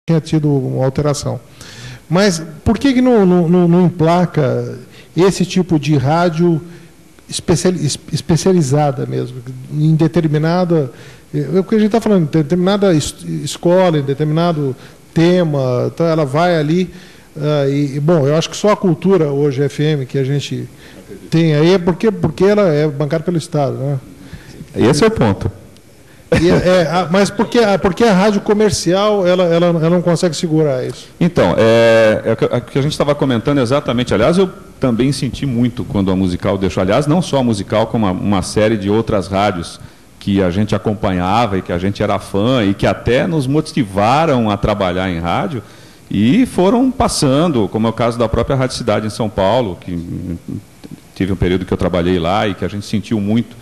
tinha tido uma alteração. Mas por que não emplaca esse tipo de rádio especializada mesmo, em determinada... O que a gente está falando, em determinada escola, em determinado tema, então ela vai ali... bom, eu acho que só a cultura hoje FM que a gente tem aí é porque ela é bancada pelo Estado, né? Esse é o ponto. Mas porque a rádio comercial ela não consegue segurar isso? Então, o que a gente estava comentando exatamente. Aliás, eu também senti muito quando a Musical deixou. Aliás, não só a Musical, como uma série de outras rádios que a gente acompanhava e que a gente era fã e que até nos motivaram a trabalhar em rádio e foram passando, como é o caso da própria Rádio Cidade em São Paulo, que tive um período que eu trabalhei lá e que a gente sentiu muito.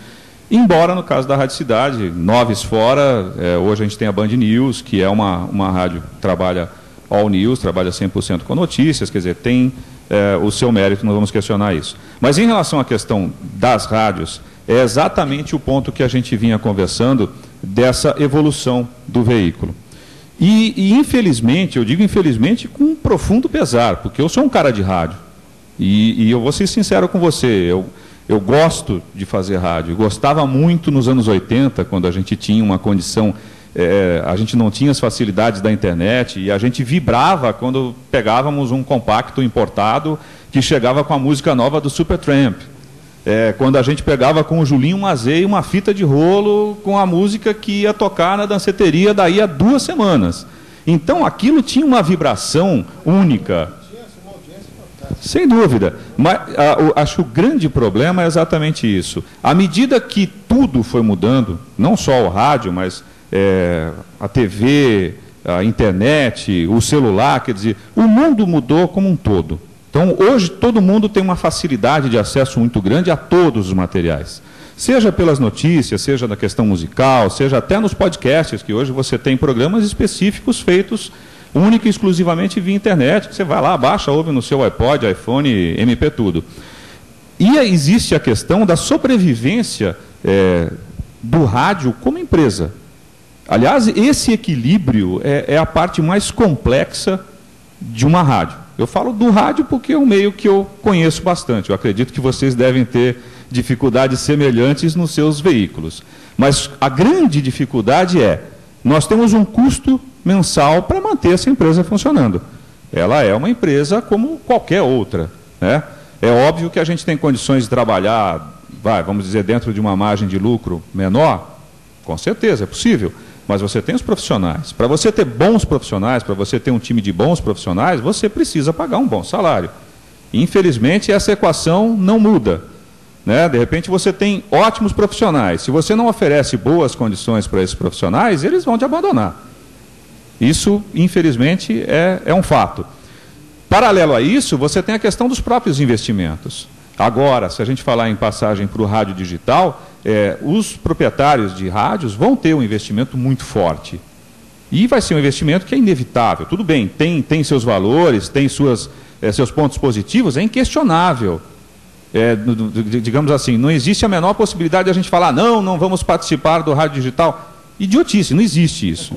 Embora, no caso da Rádio Cidade, Noves fora, hoje a gente tem a Band News, que é uma rádio que trabalha all news, trabalha 100% com notícias, quer dizer, tem o seu mérito, não vamos questionar isso. Mas em relação à questão das rádios, é exatamente o ponto que a gente vinha conversando dessa evolução do veículo. E infelizmente, eu digo infelizmente com um profundo pesar, porque eu sou um cara de rádio, e eu vou ser sincero com você, eu gosto de fazer rádio. Gostava muito nos anos 80, quando a gente tinha uma condição, a gente não tinha as facilidades da internet, e a gente vibrava quando pegávamos um compacto importado que chegava com a música nova do Supertramp. Quando a gente pegava com o Julinho Mazei uma fita de rolo com a música que ia tocar na danceteria daí a 2 semanas. Então aquilo tinha uma vibração única. Sem dúvida, mas acho que o grande problema é exatamente isso. À medida que tudo foi mudando, não só o rádio, mas a TV, a internet, o celular, quer dizer, o mundo mudou como um todo. Então, hoje, todo mundo tem uma facilidade de acesso muito grande a todos os materiais. Seja pelas notícias, seja na questão musical, seja até nos podcasts, que hoje você tem programas específicos feitos única e exclusivamente via internet, que você vai lá, baixa, ouve no seu iPod, iPhone, MP, tudo. E existe a questão da sobrevivência do rádio como empresa. Aliás, esse equilíbrio é a parte mais complexa de uma rádio. Eu falo do rádio porque é um meio que eu conheço bastante. Eu acredito que vocês devem ter dificuldades semelhantes nos seus veículos. Mas a grande dificuldade nós temos um custo mensal para manter essa empresa funcionando. Ela é uma empresa como qualquer outra, né? É óbvio que a gente tem condições de trabalhar, vamos dizer, dentro de uma margem de lucro menor, com certeza, é possível, mas você tem os profissionais. Para você ter bons profissionais, para você ter um time de bons profissionais, você precisa pagar um bom salário. Infelizmente, essa equação não muda, né? De repente, você tem ótimos profissionais. Se você não oferece boas condições para esses profissionais, eles vão te abandonar. Isso, infelizmente, é um fato. Paralelo a isso, você tem a questão dos próprios investimentos. Agora, se a gente falar em passagem para o rádio digital, os proprietários de rádios vão ter um investimento muito forte. E vai ser um investimento que é inevitável. Tudo bem, tem seus valores, tem seus pontos positivos, é inquestionável. Digamos assim, não existe a menor possibilidade de a gente falar, não vamos participar do rádio digital. Idiotice, não existe isso.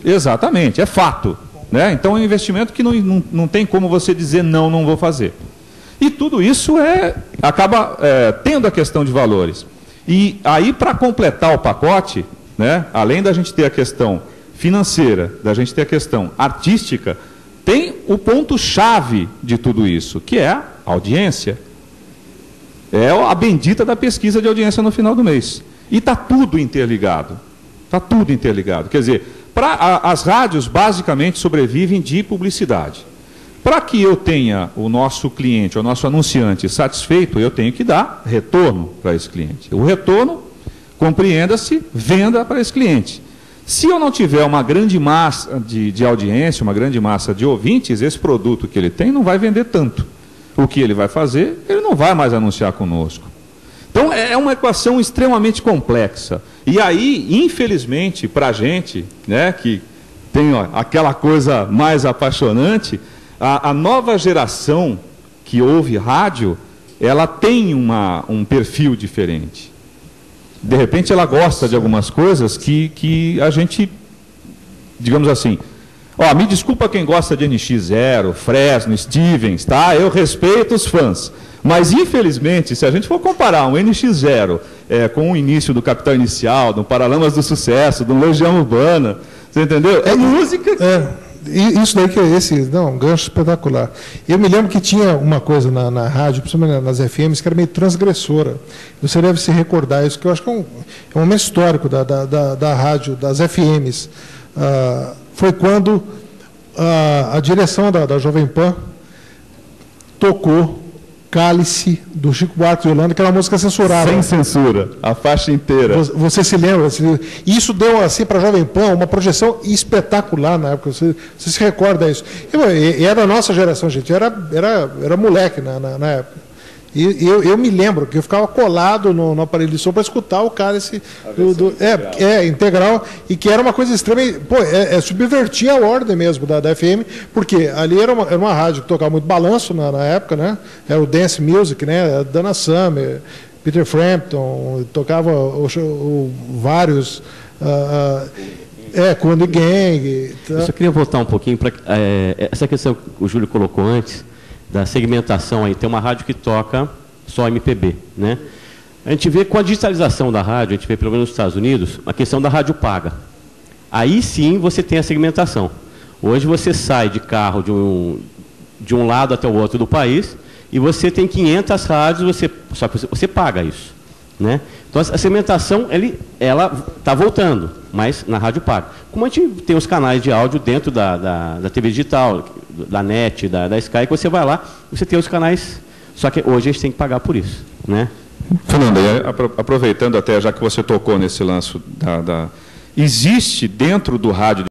Exatamente, é fato, né? Então é um investimento que não tem como você dizer não vou fazer. E tudo isso acaba tendo a questão de valores. E aí, para completar o pacote, né, além da gente ter a questão financeira, da gente ter a questão artística, tem o ponto-chave de tudo isso, que é a audiência. É a bendita da pesquisa de audiência no final do mês. E está tudo interligado. Está tudo interligado. Quer dizer, as rádios basicamente sobrevivem de publicidade. Para que eu tenha o nosso cliente, o nosso anunciante satisfeito, eu tenho que dar retorno para esse cliente. O retorno, compreenda-se, venda para esse cliente. Se eu não tiver uma grande massa de audiência, uma grande massa de ouvintes, esse produto que ele tem não vai vender tanto. O que ele vai fazer? Ele não vai mais anunciar conosco. Então, é uma equação extremamente complexa. E aí, infelizmente, para a gente, né, que tem aquela coisa mais apaixonante, a nova geração que ouve rádio, ela tem um perfil diferente. De repente, ela gosta de algumas coisas que a gente, digamos assim, Ó, me desculpa quem gosta de NX0, Fresno, Stevens, tá? Eu respeito os fãs. Mas, infelizmente, se a gente for comparar um NX0 com o início do Capital Inicial, do Paralamas do Sucesso, do Legião Urbana, você entendeu? É música... Isso daí que é um gancho espetacular. Eu me lembro que tinha uma coisa na rádio, principalmente nas FMs, que era meio transgressora. Você deve se recordar isso, que eu acho que é um momento histórico da rádio, das FMs. Foi quando a direção da Jovem Pan tocou Cálice, do Chico Buarque de Holanda, que era uma música censurada. Sem censura, a faixa inteira. Você se lembra? Isso deu assim para a Jovem Pan uma projeção espetacular na época. Você se recorda disso? E era da nossa geração, gente. Era moleque na época. E eu me lembro que eu ficava colado no aparelho de som para escutar o Cálice integral, e que era uma coisa extrema. Subvertia a ordem mesmo da FM, porque ali era uma rádio que tocava muito balanço na época, né? Era o Dance Music, né? Dana Summer, Peter Frampton, tocava vários. Conde Gang. Eu só queria voltar um pouquinho para essa questão que o Júlio colocou antes, da segmentação aí. Tem uma rádio que toca só MPB, né? A gente vê com a digitalização da rádio, a gente vê pelo menos nos Estados Unidos, a questão da rádio paga. Aí sim você tem a segmentação. Hoje você sai de carro de um lado até o outro do país e você tem 500 rádios, só que você paga isso, né? Então a segmentação ela está voltando, mas na rádio paga. Como a gente tem os canais de áudio dentro da TV digital, da NET, da Sky, que você vai lá, você tem os canais, só que hoje a gente tem que pagar por isso, né? Fernando, aproveitando até, já que você tocou nesse lance existe dentro do rádio